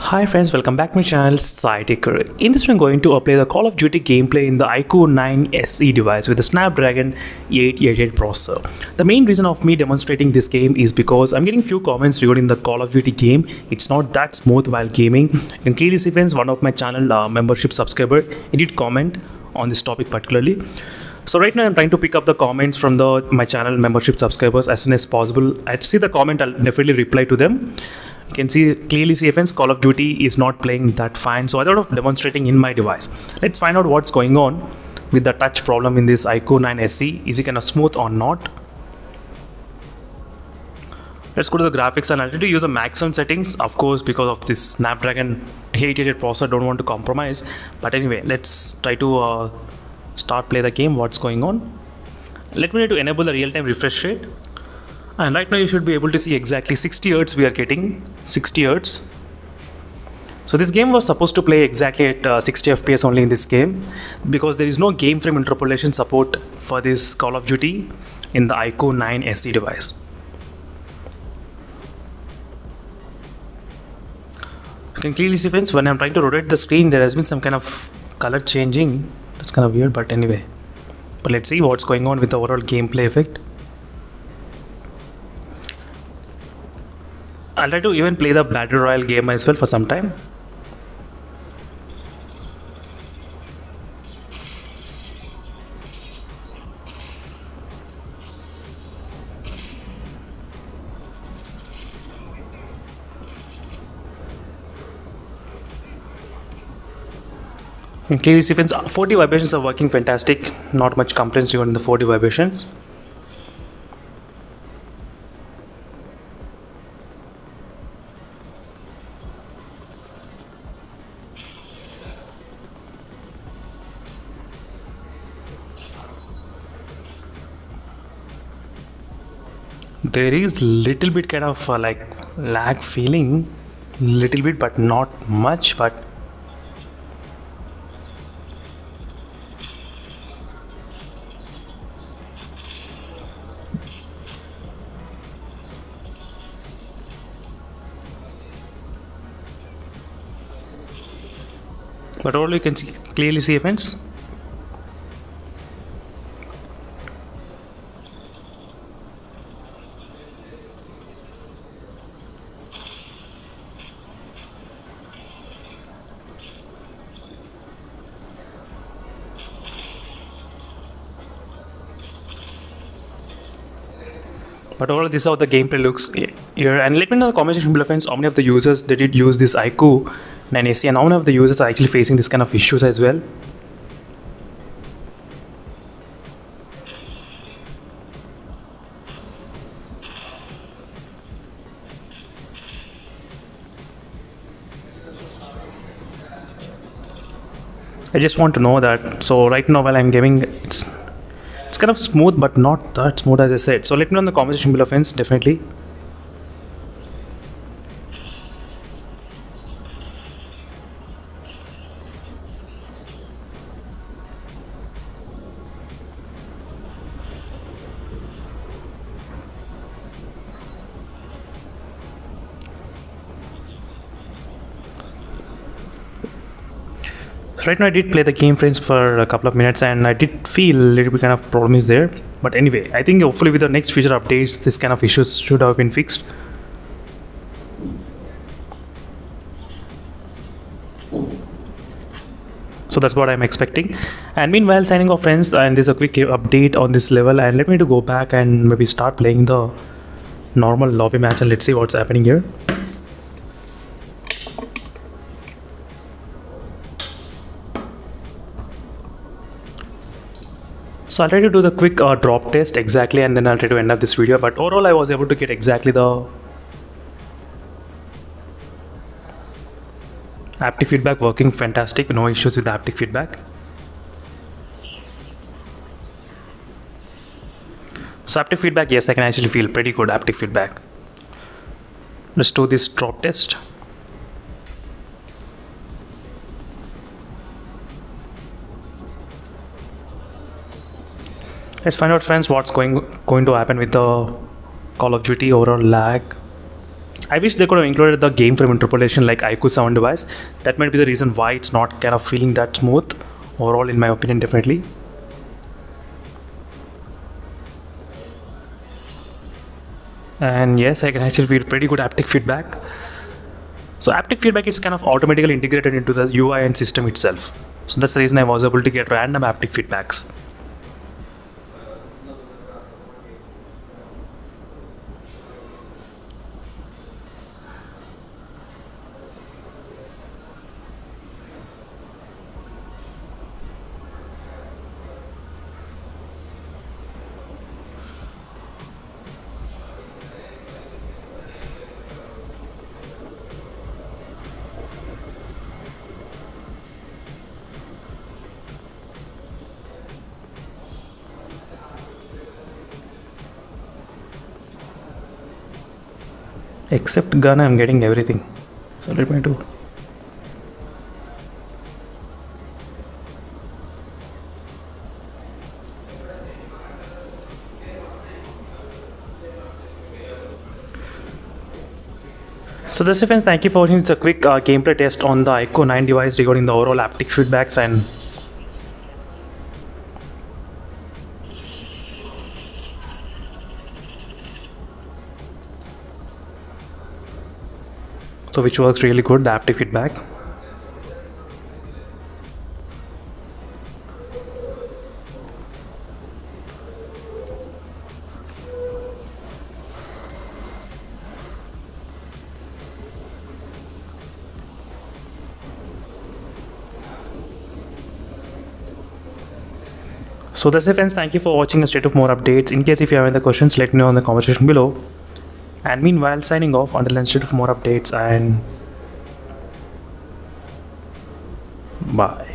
Hi friends, welcome back to my channel SciTaker. In this one I'm going to play the Call of Duty gameplay in the iQOO 9 SE device with the Snapdragon 888 processor. The main reason of me demonstrating this game is because I'm getting few comments regarding the Call of Duty game. It's not that smooth while gaming. You can clearly see friends, one of my channel membership subscriber did comment on this topic particularly. So right now I'm trying to pick up the comments from my channel membership subscribers as soon as possible. I see the comment, I'll definitely reply to them. You can clearly see friends, Call of Duty is not playing that fine, so I thought of demonstrating in my device. Let's find out what's going on with the touch problem in this iQOO 9 SE. Is it kind of smooth or not? Let's go to the graphics, and I'll try to use the maximum settings, of course, because of this Snapdragon 888 processor. Don't want to compromise, but anyway, let's try to start play the game. What's going on? Let me try to enable the real-time refresh rate. And right now you should be able to see exactly 60 Hz we are getting, 60 Hz. So this game was supposed to play exactly at 60 FPS only in this game, because there is no game frame interpolation support for this Call of Duty in the iQOO 9 SE device. You can clearly see friends, when I'm trying to rotate the screen there has been some kind of color changing. That's kind of weird, but anyway. But let's see what's going on with the overall gameplay effect. I'll try to even play the Battle Royale game as well for some time. You can clearly see friends, 4D vibrations are working fantastic. Not much complaints regarding the 4D vibrations. There is little bit kind of like lag feeling, little bit, but not much. But all you can clearly see friends. But overall, this is how the gameplay looks here. And let me know in the comment section below, friends, how many of the users they did use this iQOO 9 SE, and how many of the users are actually facing this kind of issues as well. I just want to know that. So right now while I'm gaming, it's kind of smooth, but not that smooth as I said. So let me know in the comment section below, friends, definitely. Right now I did play the game friends for a couple of minutes, and I did feel a little bit kind of problem is there. But anyway, I think hopefully with the next future updates this kind of issues should have been fixed. So that's what I'm expecting. And meanwhile, signing off friends, and there's a quick update on this level, and let me to go back and maybe start playing the normal lobby match, and let's see what's happening here. So I'll try to do the quick drop test exactly, and then I'll try to end up this video. But overall I was able to get exactly the haptic feedback working fantastic, no issues with the haptic feedback. So haptic feedback, yes, I can actually feel pretty good haptic feedback. Let's do this drop test. Let's find out friends what's going to happen with the Call of Duty overall lag. I wish they could have included the game frame interpolation like iQOO 7 device. That might be the reason why it's not kind of feeling that smooth overall, in my opinion, definitely. And yes, I can actually feel pretty good haptic feedback. So haptic feedback is kind of automatically integrated into the UI and system itself. So that's the reason I was able to get random haptic feedbacks. Except gun, I'm getting everything. So let me do. So that's it, friends. Thank you for watching. It's a quick gameplay test on the iQOO 9 device regarding the overall haptic feedbacks. And so which works really good, the haptic feedback. So that's it, friends. Thank you for watching. A state of more updates. In case if you have any questions, let me know in the comment section below. And meanwhile, signing off until then, state of more updates, and bye.